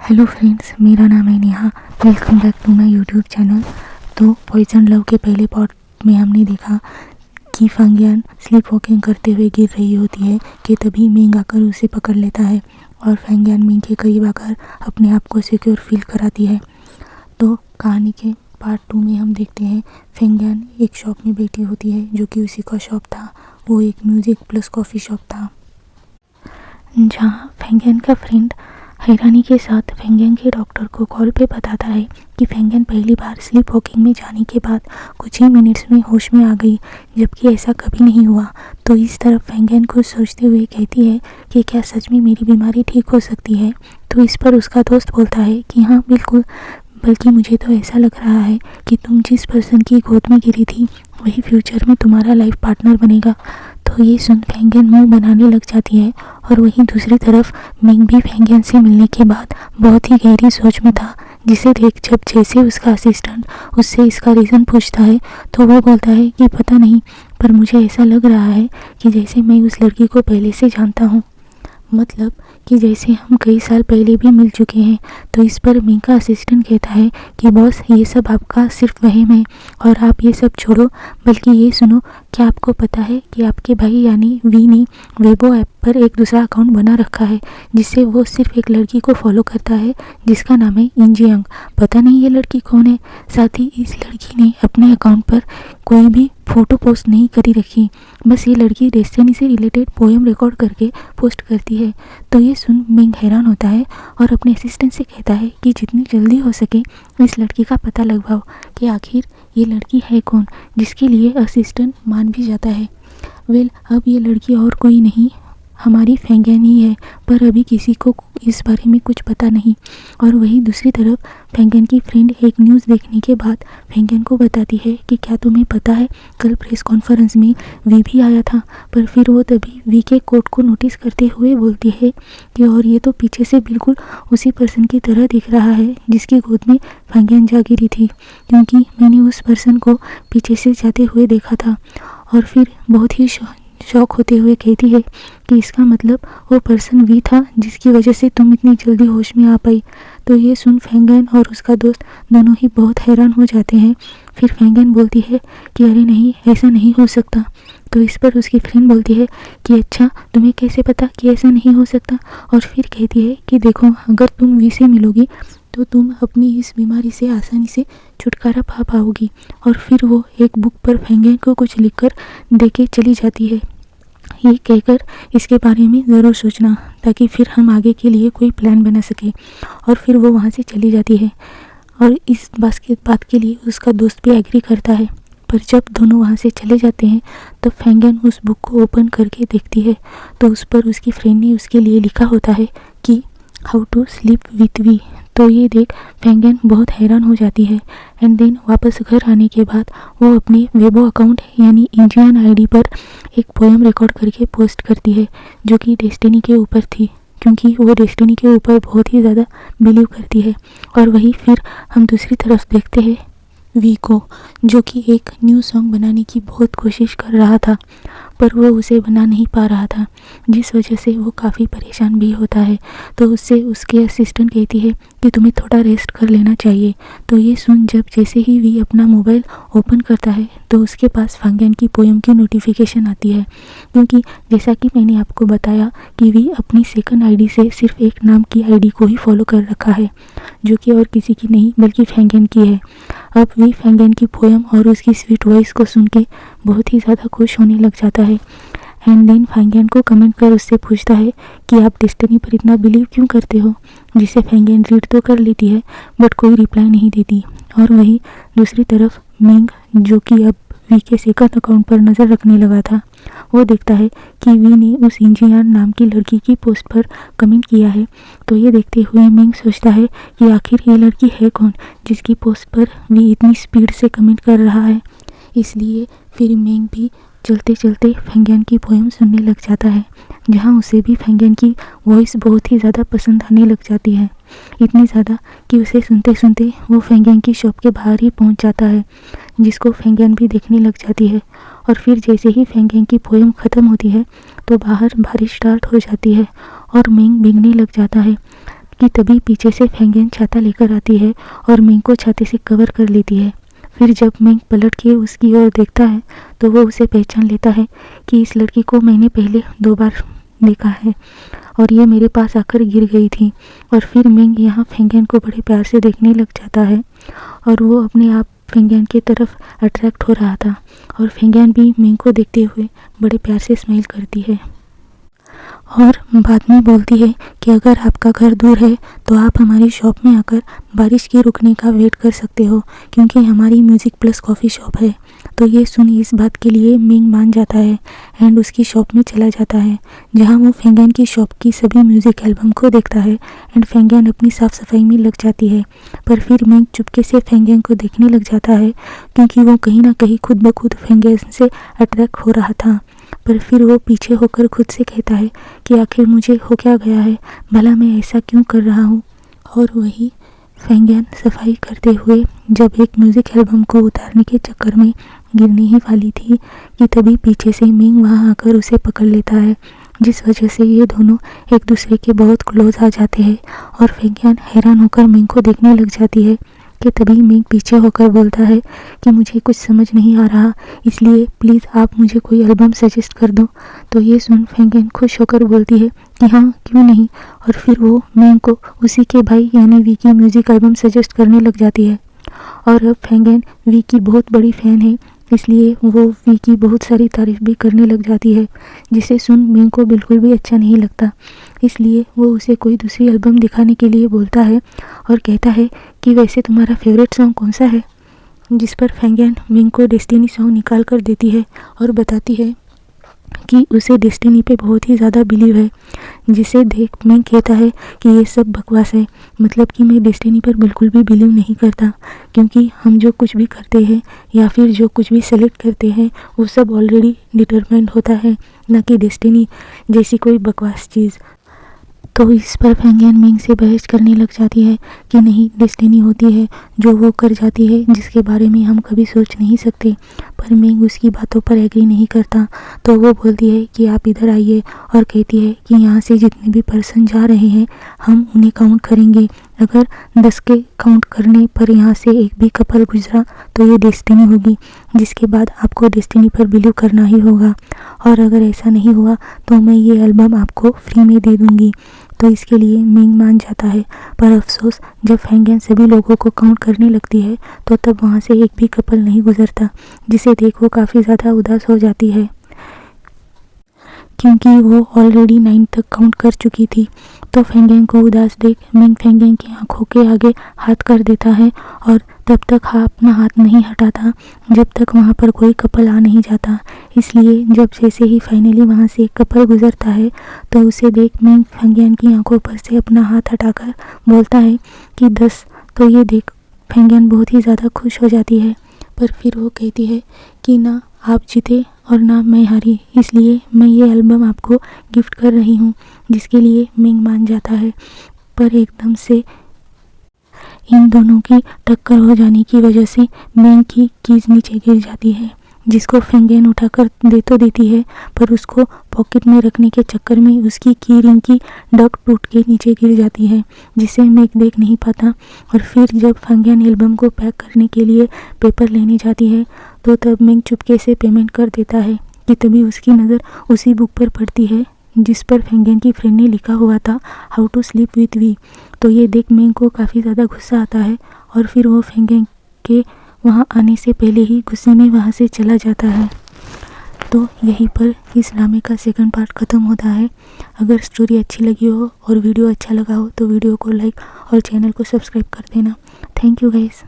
Hello friends, मेरा नाम है Neha. Welcome back to my YouTube channel. तो पॉइजन लव के पहले पार्ट में हमने देखा कि फेंगियन स्लीप वॉकिंग करते हुए गिर रही होती है कि तभी मिंग आकर उसे पकड़ लेता है और फेंगियन मिंग के करीब आकर अपने आप को सिक्योर फील कराती है। तो कहानी के पार्ट 2 में हम देखते हैं फेंगियन एक शॉप में बैठी होती है जो कि उसी का शॉप था। वो एक म्यूज़िक प्लस कॉफ़ी शॉप था जहाँ फेंगियन का फ्रेंड हैरानी के साथ फेंगियन के डॉक्टर को कॉल पे बताता है कि फेंगियन पहली बार स्लीप वॉकिंग में जाने के बाद कुछ ही मिनट्स में होश में आ गई, जबकि ऐसा कभी नहीं हुआ। तो इस तरफ फेंगियन कुछ सोचते हुए कहती है कि क्या सच में मेरी बीमारी ठीक हो सकती है। तो इस पर उसका दोस्त बोलता है कि हाँ बिल्कुल, बल्कि मुझे तो ऐसा लग रहा है कि तुम जिस पर्सन की गोद में गिरी थी वही फ्यूचर में तुम्हारा लाइफ पार्टनर बनेगा। तो ये सुन फेंगियन मुंह बनाने लग जाती है और वहीं दूसरी तरफ मिंग भी फेंगियन से मिलने के बाद बहुत ही गहरी सोच में था, जिसे देख जब जैसे उसका असिस्टेंट उससे इसका रीज़न पूछता है तो वो बोलता है कि पता नहीं, पर मुझे ऐसा लग रहा है कि जैसे मैं उस लड़की को पहले से जानता हूँ, मतलब कि जैसे हम कई साल पहले भी मिल चुके हैं। तो इस पर मिंग का असिस्टेंट कहता है कि बॉस, ये सब आपका सिर्फ वहम है और आप ये सब छोड़ो, बल्कि ये सुनो, क्या आपको पता है कि आपके भाई यानी वी ने वेबो ऐप पर एक दूसरा अकाउंट बना रखा है जिससे वो सिर्फ एक लड़की को फॉलो करता है जिसका नाम है इंजियंग। पता नहीं ये लड़की कौन है। साथ ही इस लड़की ने अपने अकाउंट पर कोई भी फ़ोटो पोस्ट नहीं करी रखी, बस ये लड़की डेस्टिनी से रिलेटेड पोएम रिकॉर्ड करके पोस्ट करती है। तो ये सुन मिंग हैरान होता है और अपने असिस्टेंट से कहता है कि जितनी जल्दी हो सके इस लड़की का पता लगवाओ कि आखिर ये लड़की है कौन, जिसके लिए असिस्टेंट मान भी जाता है। अब ये लड़की और कोई नहीं, हमारी फेंगियन ही है, पर अभी किसी को इस बारे में कुछ पता नहीं। और वहीं दूसरी तरफ फेंगियन की फ्रेंड एक न्यूज़ देखने के बाद फेंगियन को बताती है कि क्या तुम्हें पता है, कल प्रेस कॉन्फ्रेंस में वी भी आया था। पर फिर वो तभी वी के कोट को नोटिस करते हुए बोलती है कि और ये तो पीछे से बिल्कुल उसी पर्सन की तरह दिख रहा है जिसकी गोद में फेंगियन जा गिरी थी, क्योंकि मैंने उस पर्सन को पीछे से जाते हुए देखा था। और फिर बहुत ही शौक होते हुए कहती है कि इसका मतलब वो पर्सन वी था जिसकी वजह से तुम इतनी जल्दी होश में आ पाई। तो ये सुन फेंगियन और उसका दोस्त दोनों ही बहुत हैरान हो जाते हैं। फिर फेंगियन बोलती है कि अरे नहीं, ऐसा नहीं हो सकता। तो इस पर उसकी फ्रेंड बोलती है कि अच्छा, तुम्हें कैसे पता कि ऐसा नहीं हो सकता। और फिर कहती है कि देखो, अगर तुम वी से मिलोगी तो तुम अपनी इस बीमारी से आसानी से छुटकारा पा पाओगी। और फिर वो एक बुक पर फेंगियन को कुछ लिखकर दे के चली जाती है, ये कहकर इसके बारे में ज़रूर सोचना ताकि फिर हम आगे के लिए कोई प्लान बना सके। और फिर वो वहाँ से चली जाती है और इस बात के लिए उसका दोस्त भी एग्री करता है। पर जब दोनों वहाँ से चले जाते हैं तब फेंगियन उस बुक को ओपन करके देखती है तो उस पर उसकी फ्रेंड ने उसके लिए लिखा होता है कि how to sleep with V. तो ये देख फेंगियन बहुत हैरान हो जाती है। एंड देन वापस घर आने के बाद वो अपने वेबो अकाउंट यानी इंजियन आईडी पर एक पोएम रिकॉर्ड करके पोस्ट करती है जो कि डेस्टिनी के ऊपर थी, क्योंकि वो डेस्टिनी के ऊपर बहुत ही ज़्यादा बिलीव करती है। और वही फिर हम दूसरी तरफ देखते हैं वी को, जो कि एक न्यू सॉन्ग बनाने की बहुत कोशिश कर रहा था पर वो उसे बना नहीं पा रहा था, जिस वजह से वो काफ़ी परेशान भी होता है। तो उससे उसके असिस्टेंट कहती है कि तुम्हें थोड़ा रेस्ट कर लेना चाहिए। तो ये सुन जब जैसे ही वी अपना मोबाइल ओपन करता है तो उसके पास फेंगियन की पोएम की नोटिफिकेशन आती है, क्योंकि जैसा कि मैंने आपको बताया कि वी अपनी सेकंड आईडी से सिर्फ एक नाम की आईडी को ही फॉलो कर रखा है जो कि और किसी की नहीं बल्कि फेंगियन की है। अब वी फेंगियन की पोएम और उसकी स्वीट वॉइस को सुन के बहुत ही ज़्यादा खुश होने लग जाता है। एंड देन फेंगियन को कमेंट कर उससे पूछता है कि आप डेस्टिनी पर इतना बिलीव क्यों करते हो, जिसे फेंगियन रीड तो कर लेती है बट कोई रिप्लाई नहीं देती। और वहीं दूसरी तरफ मिंग, जो कि अब वी के सेकंड अकाउंट पर नज़र रखने लगा था, वो देखता है कि वी ने उस इंजियन नाम की लड़की की पोस्ट पर कमेंट किया है। तो ये देखते हुए मिंग सोचता है कि आखिर ये लड़की है कौन जिसकी पोस्ट पर वी इतनी स्पीड से कमेंट कर रहा है। इसलिए फिर मिंग भी चलते चलते फेंगियन की पोएम सुनने लग जाता है, जहाँ उसे भी फेंगियन की वॉइस बहुत ही ज़्यादा पसंद आने लग जाती है। इतनी ज़्यादा कि उसे सुनते सुनते वो फेंगियन की शॉप के बाहर ही पहुंच जाता है, जिसको फेंगियन भी देखने लग जाती है। और फिर जैसे ही फेंगियन की पोएम ख़त्म होती है तो बाहर बारिश स्टार्ट हो जाती है और मिंग भीगने लग जाता है। कि तभी पीछे से फेंगियन छाता लेकर आती है और मिंग को छाते से कवर कर लेती है। फिर जब मिंग पलट के उसकी ओर देखता है तो वो उसे पहचान लेता है कि इस लड़की को मैंने पहले 2 बार देखा है और ये मेरे पास आकर गिर गई थी। और फिर मिंग यहाँ फेंगियन को बड़े प्यार से देखने लग जाता है और वो अपने आप फेंगियन की तरफ अट्रैक्ट हो रहा था और फेंगियन भी मिंग को देखते हुए बड़े प्यार से स्माइल करती है और बाद में बोलती है कि अगर आपका घर दूर है तो आप हमारी शॉप में आकर बारिश के रुकने का वेट कर सकते हो, क्योंकि हमारी म्यूज़िक प्लस कॉफ़ी शॉप है। तो ये सुन इस बात के लिए मिंग मान जाता है एंड उसकी शॉप में चला जाता है, जहाँ वो फेंगियन की शॉप की सभी म्यूज़िक एल्बम को देखता है एंड फेंगियन अपनी साफ़ सफाई में लग जाती है। पर फिर मिंग चुपके से फेंगियन को देखने लग जाता है, क्योंकि वो कहीं ना कहीं खुद ब खुद फेंगियन से अट्रैक्ट हो रहा था। पर फिर वो पीछे होकर खुद से कहता है कि आखिर मुझे हो क्या गया है, भला मैं ऐसा क्यों कर रहा हूँ। और वही फेंगियन सफाई करते हुए जब एक म्यूज़िक एल्बम को उतारने के चक्कर में गिरने ही वाली थी कि तभी पीछे से मिंग वहाँ आकर उसे पकड़ लेता है, जिस वजह से ये दोनों एक दूसरे के बहुत क्लोज आ जाते हैं। और फेंगियन हैरान होकर मिंग को देखने लग जाती है कि तभी मिंग पीछे होकर बोलता है कि मुझे कुछ समझ नहीं आ रहा, इसलिए प्लीज़ आप मुझे कोई एल्बम सजेस्ट कर दो। तो ये सुन फेंगियन खुश होकर बोलती है कि हाँ क्यों नहीं, और फिर वो मिंग को उसी के भाई यानी वी की म्यूज़िक एल्बम सजेस्ट करने लग जाती है। और अब फेंगियन वी की बहुत बड़ी फ़ैन है, इसलिए वो वी की बहुत सारी तारीफ़ भी करने लग जाती है, जिसे सुन मिंग को बिल्कुल भी अच्छा नहीं लगता। इसलिए वो उसे कोई दूसरी एल्बम दिखाने के लिए बोलता है और कहता है कि वैसे तुम्हारा फेवरेट सॉन्ग कौन सा है। जिस पर फेंगियन मिंग को डेस्टिनी सॉन्ग निकाल कर देती है और बताती है कि उसे डेस्टिनी पे बहुत ही ज़्यादा बिलीव है, जिसे देख मिंग कहता है कि ये सब बकवास है, मतलब कि मैं डेस्टिनी पर बिल्कुल भी बिलीव नहीं करता, क्योंकि हम जो कुछ भी करते हैं या फिर जो कुछ भी सेलेक्ट करते हैं वो सब ऑलरेडी डिटरमाइंड होता है, ना कि डेस्टिनी जैसी कोई बकवास चीज़। तो इस पर फेंगियन मिंग से बहस करने लग जाती है कि नहीं, डेस्टिनी होती है जो वो कर जाती है जिसके बारे में हम कभी सोच नहीं सकते। पर मिंग उसकी बातों पर एग्री नहीं करता, तो वो बोलती है कि आप इधर आइए और कहती है कि यहाँ से जितने भी पर्सन जा रहे हैं हम उन्हें काउंट करेंगे, अगर 10 के काउंट करने पर यहाँ से एक भी कपल गुजरा तो ये डेस्टिनी होगी, जिसके बाद आपको डेस्टिनी पर बिलीव करना ही होगा, और अगर ऐसा नहीं हुआ तो मैं ये एल्बम आपको फ्री में दे दूँगी। तो इसके लिए मिंग मान जाता है। पर अफसोस जब फेंगियन सभी लोगों को काउंट करने लगती है तो तब वहाँ से एक भी कपल नहीं गुजरता, जिसे देख वो काफ़ी ज़्यादा उदास हो जाती है, क्योंकि वो ऑलरेडी 9 तक काउंट कर चुकी थी। तो फेंगियन को उदास देख मिंग फेंगियन की आंखों के आगे हाथ कर देता है और तब तक अपना हाथ नहीं हटाता जब तक वहाँ पर कोई कपल आ नहीं जाता। इसलिए जब जैसे ही फाइनली वहाँ से एक कपल गुजरता है तो उसे देख मिंग फेंगियन की आंखों पर से अपना हाथ हटाकर बोलता है कि 10। तो ये देख फेंगियन बहुत ही ज़्यादा खुश हो जाती है, पर फिर वो कहती है कि ना आप जीते और ना मैं हारी, इसलिए मैं ये एल्बम आपको गिफ्ट कर रही हूँ, जिसके लिए मिंग मान जाता है। पर एकदम से इन दोनों की टक्कर हो जाने की वजह से मिंग की कीज नीचे गिर जाती है, जिसको फेंगियन उठाकर दे तो देती है, पर उसको पॉकेट में रखने के चक्कर में उसकी की रिंग की डग टूट के नीचे गिर जाती है, जिसे मिंग देख नहीं पाता। और फिर जब फेंगियन एल्बम को पैक करने के लिए पेपर लेने जाती है तो तब मिंग चुपके से पेमेंट कर देता है कि तभी उसकी नज़र उसी बुक पर पड़ती है जिस पर फेंगियन की फ्रेंड ने लिखा हुआ था how to sleep with V. तो ये देख मिंग को काफ़ी ज़्यादा गुस्सा आता है और फिर वो फेंगियन के वहाँ आने से पहले ही गुस्से में वहाँ से चला जाता है। तो यहीं पर इस ड्रामे का सेकंड पार्ट ख़त्म होता है। अगर स्टोरी अच्छी लगी हो और वीडियो अच्छा लगा हो तो वीडियो को लाइक और चैनल को सब्सक्राइब कर देना। Thank you guys.